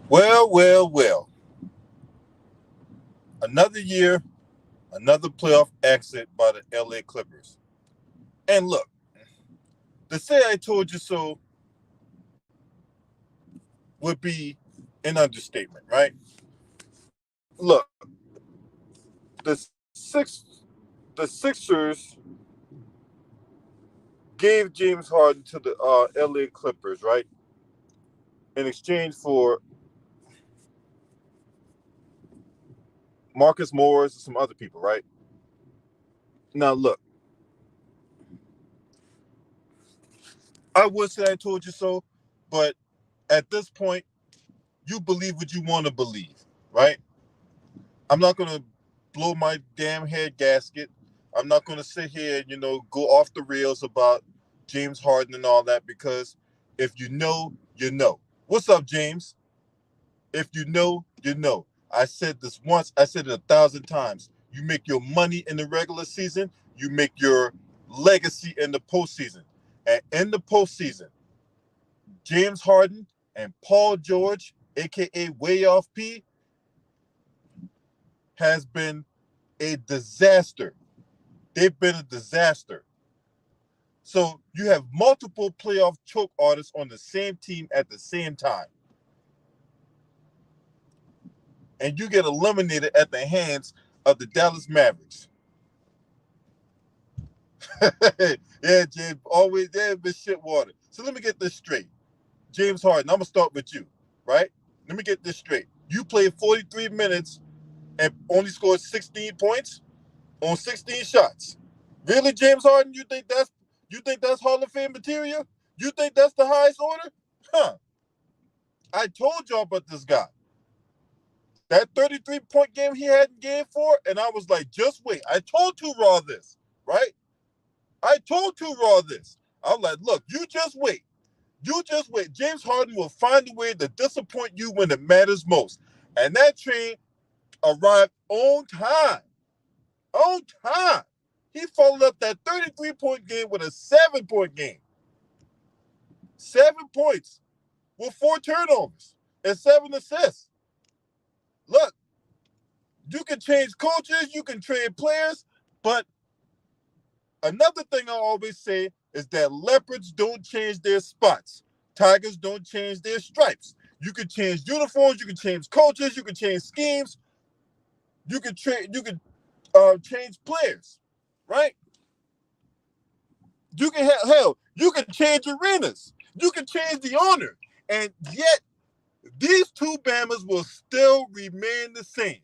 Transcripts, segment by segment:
Well, well, well. Another year, another playoff exit by the LA Clippers. And look, to say I told you so would be an understatement, right? Look, the six the Sixers gave James Harden to the LA Clippers, right? In exchange for Marcus Morris and some other people, right? Now look, I would say I told you so, but at this point, you believe what you want to believe, right? I'm not gonna blow my damn head gasket. I'm not gonna sit here and go off the rails about James Harden and all that because if you know, you know. What's up, James? If you know, you know. I said this once. I said it 1,000 times. You make your money in the regular season. You make your legacy in the postseason. And in the postseason, James Harden and Paul George, aka Way Off P, has been a disaster. They've been a disaster. So you have multiple playoff choke artists on the same team at the same time. And you get eliminated at the hands of the Dallas Mavericks. Yeah, James, always there been shit water. So let me get this straight. James Harden, I'm gonna start with you, right? Let me get this straight. You played 43 minutes and only scored 16 points on 16 shots. Really, James Harden? You think that's Hall of Fame material? You think that's the highest order? Huh. I told y'all about this guy. That 33-point game he had in game four, and I was like, just wait. I told Two Raw this, right? I told Two Raw this. I'm like, look, you just wait. You just wait. James Harden will find a way to disappoint you when it matters most. And that train arrived on time. On time. He followed up that 33-point game with a 7-point game. 7 points with 4 turnovers and 7 assists. Look, you can change coaches, you can trade players, but another thing I always say is that leopards don't change their spots. Tigers don't change their stripes. You can change uniforms, you can change coaches, you can change schemes, you can change players, right? You can hell, you can change arenas, you can change the owner, and yet these two Bammers will still remain the same.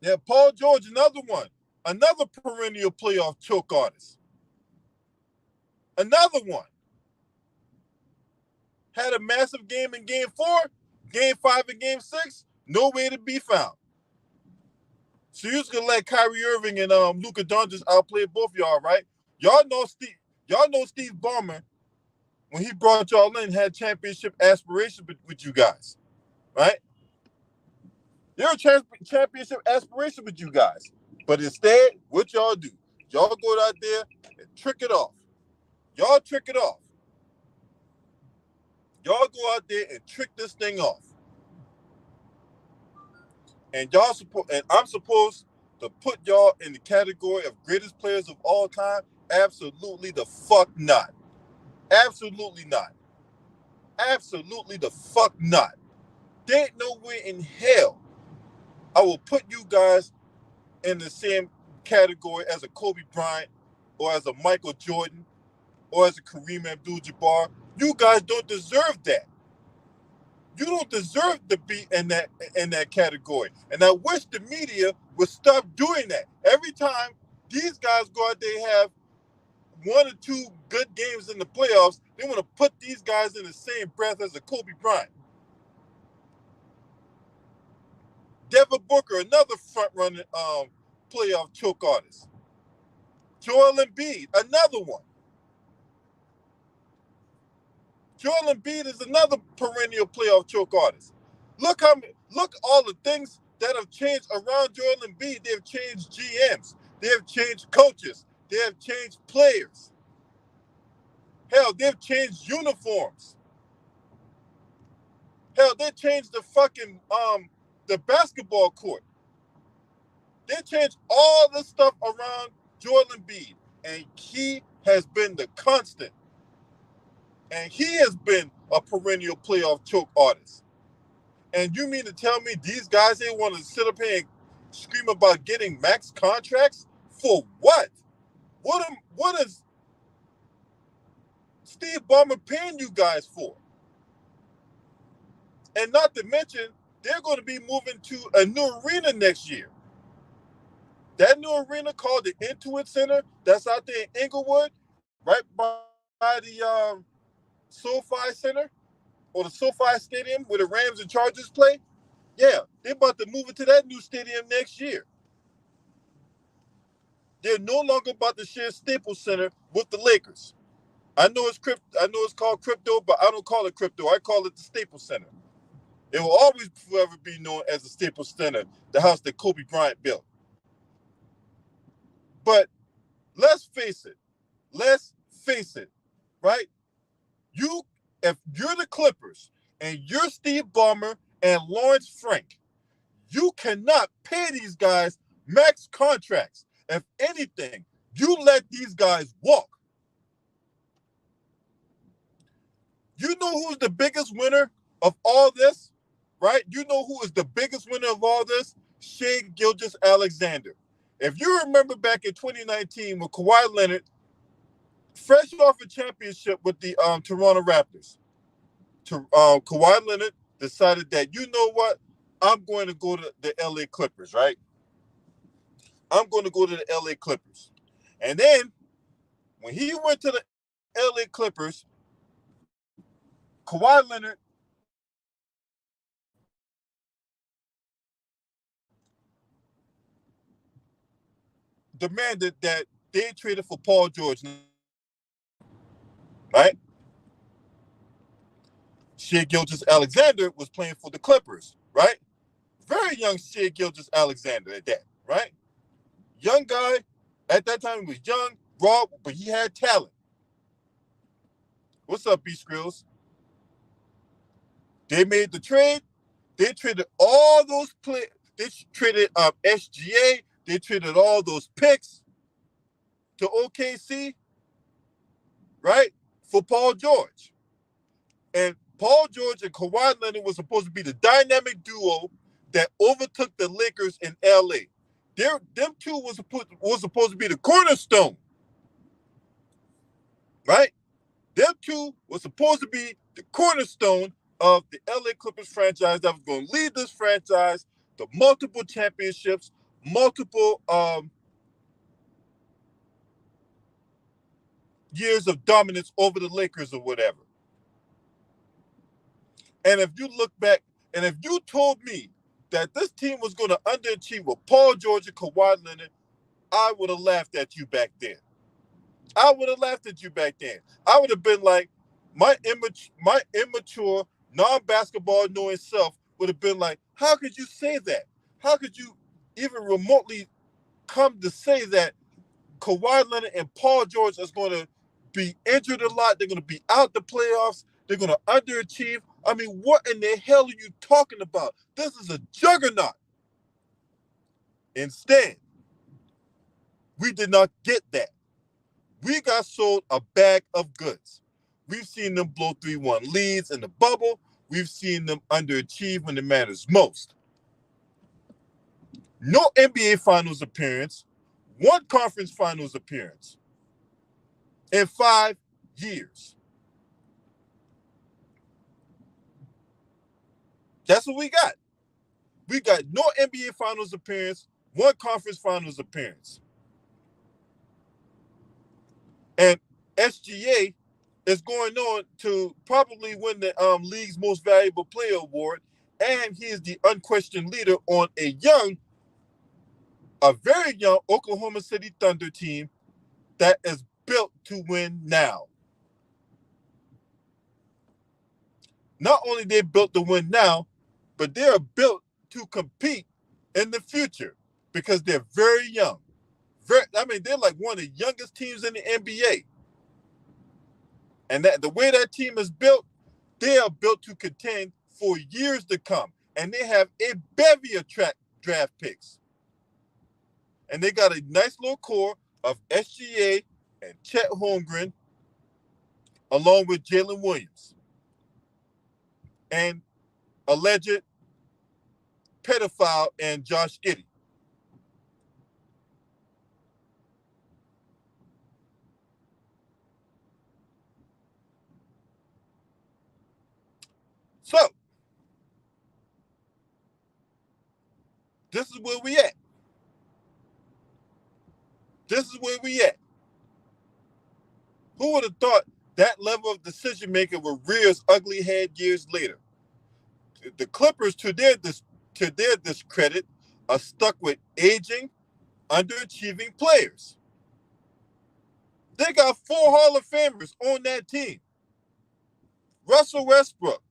Yeah, Paul George, another one, another perennial playoff choke artist, another one. Had a massive game in game four, game five and game six, nowhere to be found. So you're just gonna let Kyrie Irving and Luka Doncic outplay both of y'all, right? Y'all know Steve Ballmer when he brought y'all in had championship aspirations with you guys, right? There are championship aspirations with you guys, but instead, what y'all do? Y'all go out there and trick it off. Y'all trick it off. Y'all go out there and trick this thing off. And I'm supposed to put y'all in the category of greatest players of all time? Absolutely the fuck not. Absolutely not. Absolutely the fuck not. There ain't no way in hell I will put you guys in the same category as a Kobe Bryant or as a Michael Jordan or as a Kareem Abdul-Jabbar. You guys don't deserve that. You don't deserve to be in that category. And I wish the media would stop doing that. Every time these guys go out there have one or two good games in the playoffs, they want to put these guys in the same breath as a Kobe Bryant. Devin Booker, another front running playoff choke artist. Joel Embiid, another one. Joel Embiid is another perennial playoff choke artist. Look all the things that have changed around Joel Embiid. They've changed GMs. They have changed coaches. They have changed players. Hell, they've changed uniforms. Hell, they changed the fucking the basketball court. They changed all the stuff around Joel Embiid, and he has been the constant. And he has been a perennial playoff choke artist. And you mean to tell me these guys ain't want to sit up here and scream about getting max contracts? For what? What is Steve Ballmer paying you guys for? And not to mention, they're going to be moving to a new arena next year. That new arena called the Intuit Center that's out there in Inglewood, right by the SoFi Center or the SoFi Stadium where the Rams and Chargers play. Yeah, they're about to move it to that new stadium next year. They're no longer about to share Staples Center with the Lakers. I know it's called crypto, but I don't call it crypto. I call it the Staples Center. It will always forever be known as the Staples Center, the house that Kobe Bryant built. But let's face it, right? If you're the Clippers and you're Steve Ballmer and Lawrence Frank, you cannot pay these guys max contracts. If anything, you let these guys walk. You know who's the biggest winner of all this, right? You know who is the biggest winner of all this? Shai Gilgeous-Alexander. If you remember back in 2019 when Kawhi Leonard, fresh off a championship with the Toronto Raptors, Kawhi Leonard decided that, you know what? I'm going to go to the LA Clippers, right? I'm going to go to the LA Clippers. And then when he went to the LA Clippers, Kawhi Leonard demanded that they traded for Paul George, right? Shai Gilgeous-Alexander was playing for the Clippers, right? Very young Shai Gilgeous-Alexander at that, right? Young guy. At that time, he was young, raw, but he had talent. What's up, B Skrills? They made the trade. They traded all those players. They traded SGA. They traded all those picks to OKC, right, for Paul George. And Paul George and Kawhi Leonard was supposed to be the dynamic duo that overtook the Lakers in LA. Them two was supposed to be the cornerstone, right? Them two was supposed to be the cornerstone of the LA Clippers franchise that was going to lead this franchise to multiple championships, multiple years of dominance over the Lakers or whatever. And if you look back, and if you told me that this team was going to underachieve with Paul George and Kawhi Leonard, I would have laughed at you back then. I would have laughed at you back then. I would have been like, my immature, non-basketball knowing self would have been like, how could you say that? How could you even remotely come to say that Kawhi Leonard and Paul George is going to be injured a lot? They're going to be out the playoffs. They're going to underachieve. I mean, what in the hell are you talking about? This is a juggernaut. Instead, we did not get that. We got sold a bag of goods. We've seen them blow 3-1 leads in the bubble. We've seen them underachieve when it matters most. No NBA Finals appearance, one conference Finals appearance in 5 years. That's what we got. We got no NBA Finals appearance, one conference Finals appearance. And SGA is going on to probably win the league's most valuable player award. And he is the unquestioned leader on a very young Oklahoma City Thunder team that is built to win now. Not only they built to win now, but they are built to compete in the future because they're very young. They're like one of the youngest teams in the NBA. And that the way that team is built, they are built to contend for years to come. And they have a bevy of draft picks. And they got a nice little core of SGA and Chet Holmgren, along with Jalen Williams and alleged pedophile and Josh Giddey. So, this is where we at. This is where we at. Who would have thought that level of decision making would rear its ugly head years later? The Clippers, to their discredit, are stuck with aging, underachieving players. They got 4 Hall of Famers on that team. Russell Westbrook,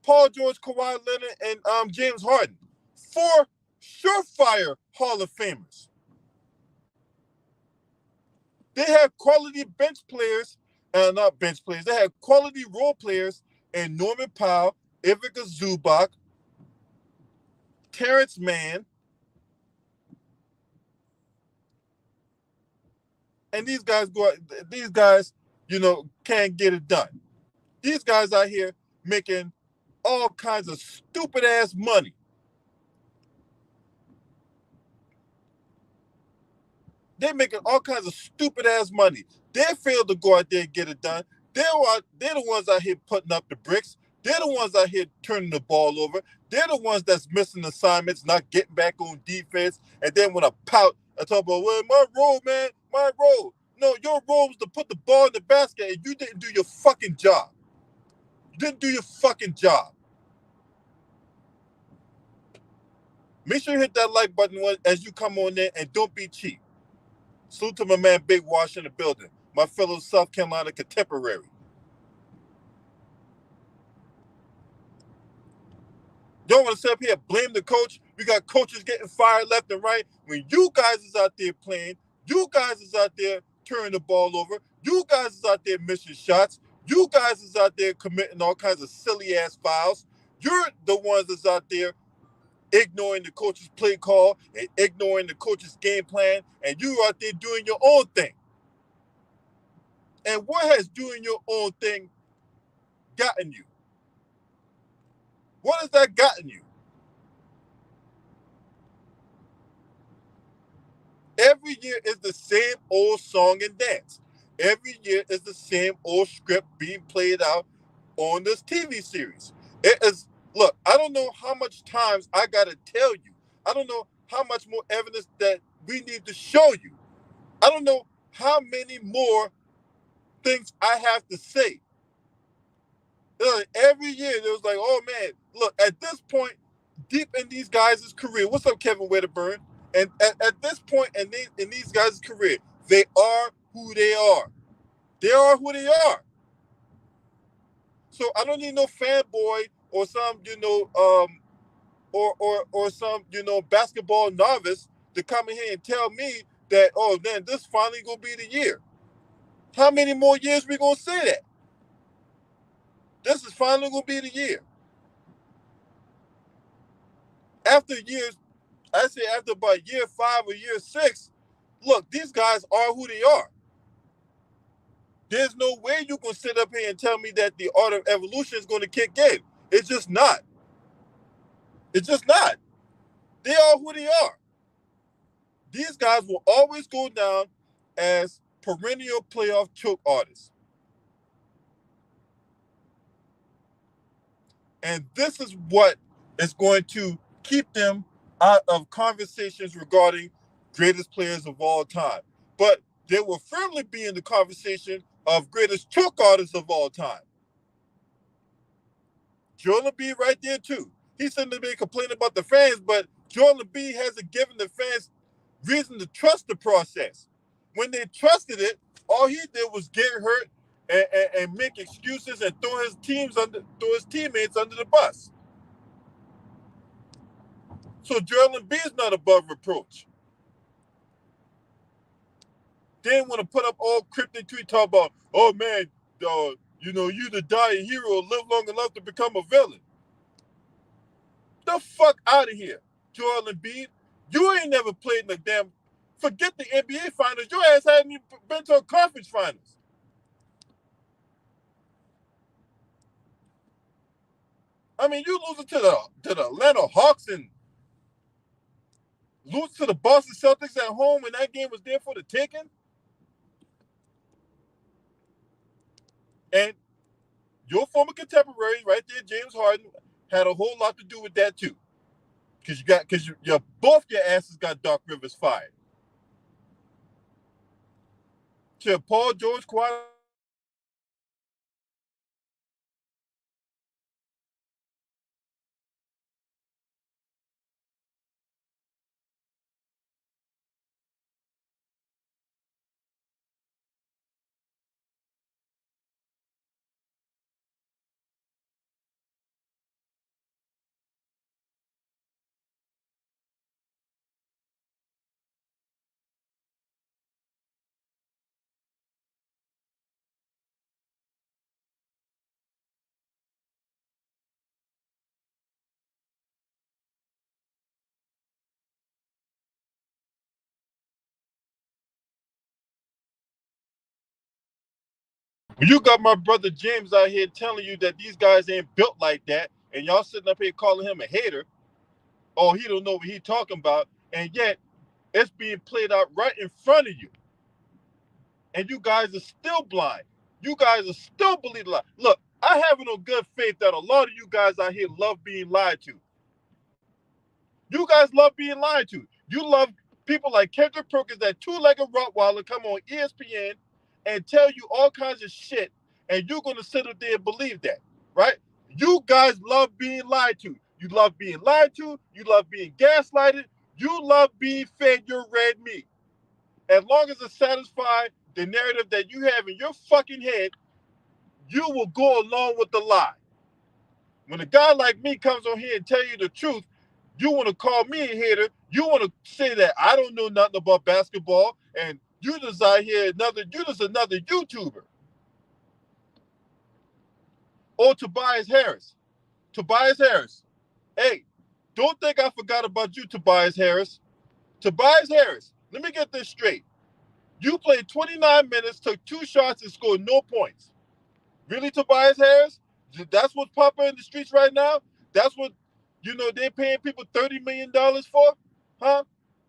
Paul George, Kawhi Leonard, and James Harden. 4 surefire Hall of Famers. They have quality bench players, not bench players. They have quality role players in Norman Powell, Ivica Zubac, Terrence Mann, and these guys can't get it done. These guys out here making all kinds of stupid ass money. They're making all kinds of stupid ass money. They failed to go out there and get it done. They're the ones out here putting up the bricks. They're the ones out here turning the ball over. They're the ones that's missing assignments, not getting back on defense, and then want to pout and talk about, well, my role, man, my role. No, your role was to put the ball in the basket, and you didn't do your fucking job. You didn't do your fucking job. Make sure you hit that like button as you come on there, and don't be cheap. Salute to my man Big Wash in the building, my fellow South Carolina contemporary. Don't want to sit up here and blame the coach. We got coaches getting fired left and right. When you guys is out there playing, you guys is out there turning the ball over, you guys is out there missing shots, you guys is out there committing all kinds of silly ass fouls. You're the ones that's out there ignoring the coach's play call and ignoring the coach's game plan, and you out there doing your own thing. And what has doing your own thing gotten you? What has that gotten you? Every year is the same old song and dance. Every year is the same old script being played out on this TV series. It is, look, I don't know how much times I got to tell you. I don't know how much more evidence that we need to show you. I don't know how many more things I have to say. Every year, there was like, oh man, look, at this point, deep in these guys' career, what's up, Kevin Wedderburn? And at this point in these guys' career, they are who they are. They are who they are. So I don't need no fanboy or some, or some, basketball novice to come in here and tell me that, oh man, this finally gonna be the year. How many more years we gonna say that? This is finally gonna be the year. After years, I say after about year 5 or year 6, look, these guys are who they are. There's no way you can sit up here and tell me that the art of evolution is going to kick in. It's just not. It's just not. They are who they are. These guys will always go down as perennial playoff choke artists. And this is what is going to keep them out of conversations regarding greatest players of all time. But they will firmly be in the conversation of greatest choke artists of all time. Joel Embiid right there too. He's sitting there complaining about the fans, but Joel Embiid hasn't given the fans reason to trust the process. When they trusted it, all he did was get hurt and make excuses and throw his teammates under the bus. So Joel Embiid's not above reproach. They didn't want to put up all cryptic tweets talk about, oh man, You the dying hero live long enough to become a villain. The fuck out of here, Joel Embiid. You ain't never played in the damn. Forget the NBA finals. Your ass hadn't even been to a conference finals. I mean, you losing to the Atlanta Hawks and lose to the Boston Celtics at home, and that game was there for the taking. And your former contemporary, right there, James Harden, had a whole lot to do with that too. Because both your asses got Doc Rivers fired. To Paul George, Kawhi. You got my brother James out here telling you that these guys ain't built like that, and y'all sitting up here calling him a hater. Oh, he don't know what he talking about, and yet it's being played out right in front of you, and you guys are still blind. You guys are still believing lie. Look, I have no good faith that a lot of you guys out here love being lied to. You guys love being lied to. You love people like Kendrick Perkins, that two-legged Rottweiler, come on ESPN and tell you all kinds of shit, and you're gonna sit up there and believe that, right? You guys love being lied to. You love being lied to. You love being gaslighted. You love being fed your red meat. As long as it satisfies the narrative that you have in your fucking head, you will go along with the lie. When a guy like me comes on here and tell you the truth, you want to call me a hater. You want to say that I don't know nothing about basketball, and you just out here you just another YouTuber. Or Tobias Harris. Tobias Harris. Hey, don't think I forgot about you, Tobias Harris. Tobias Harris, let me get this straight. You played 29 minutes, took 2 shots, and scored no points. Really, Tobias Harris? That's what's popping in the streets right now? That's what, they're paying people $30 million for? Huh?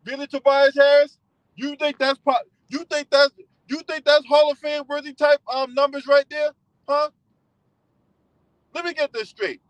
Really, Tobias Harris? You think that's you think that's Hall of Fame worthy type numbers right there? Huh? Let me get this straight.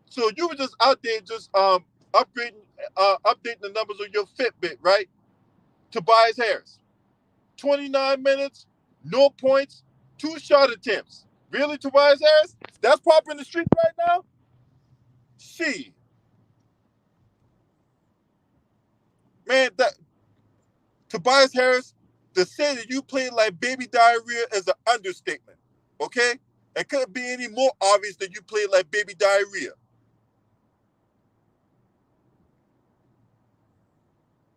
So you were just out there just updating the numbers on your Fitbit, right? Tobias Harris. 29 minutes, no points, 2 shot attempts. Really, Tobias Harris? That's popping in the street right now? She. Man, that Tobias Harris, to say that you played like baby diarrhea is an understatement. Okay? It couldn't be any more obvious that you played like baby diarrhea.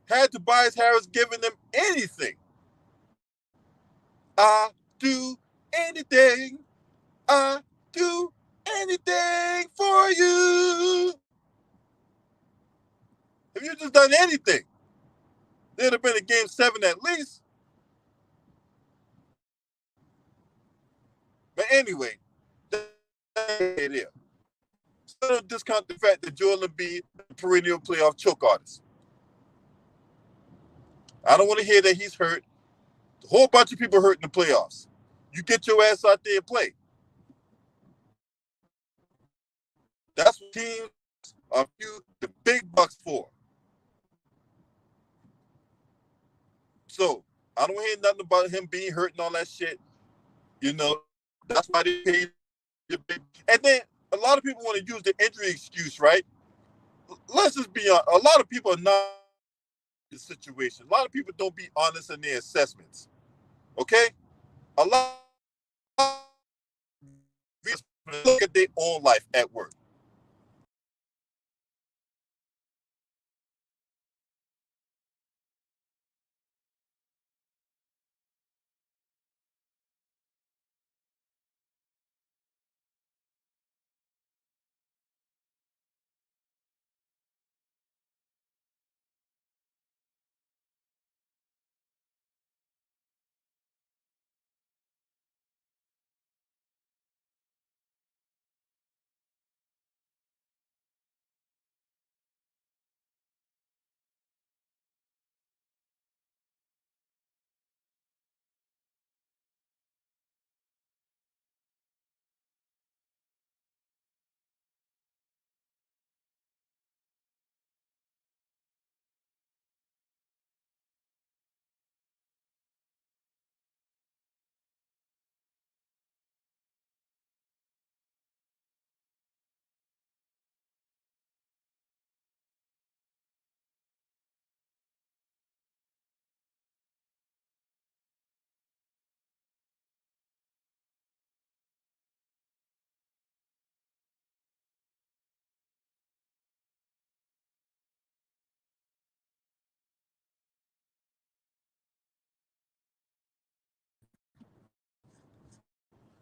Had Tobias Harris given them anything, I do anything. I do anything for you. If you just done anything, there'd have been a game 7 at least. But anyway, it is. Still discount the fact that Joel Embiid is a perennial playoff choke artist. I don't want to hear that he's hurt. A whole bunch of people hurt in the playoffs. You get your ass out there and play. That's what teams are you the big bucks for. So I don't hear nothing about him being hurt and all that shit. You know, that's why they pay the big. And then a lot of people want to use the injury excuse, right? Let's just be honest. A lot of people are not in the situation. A lot of people don't be honest in their assessments. Okay? A lot of look at their own life at work.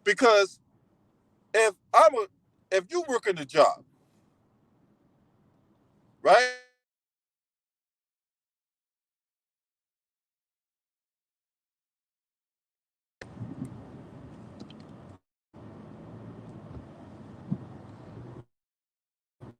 Because if you work in a job, right?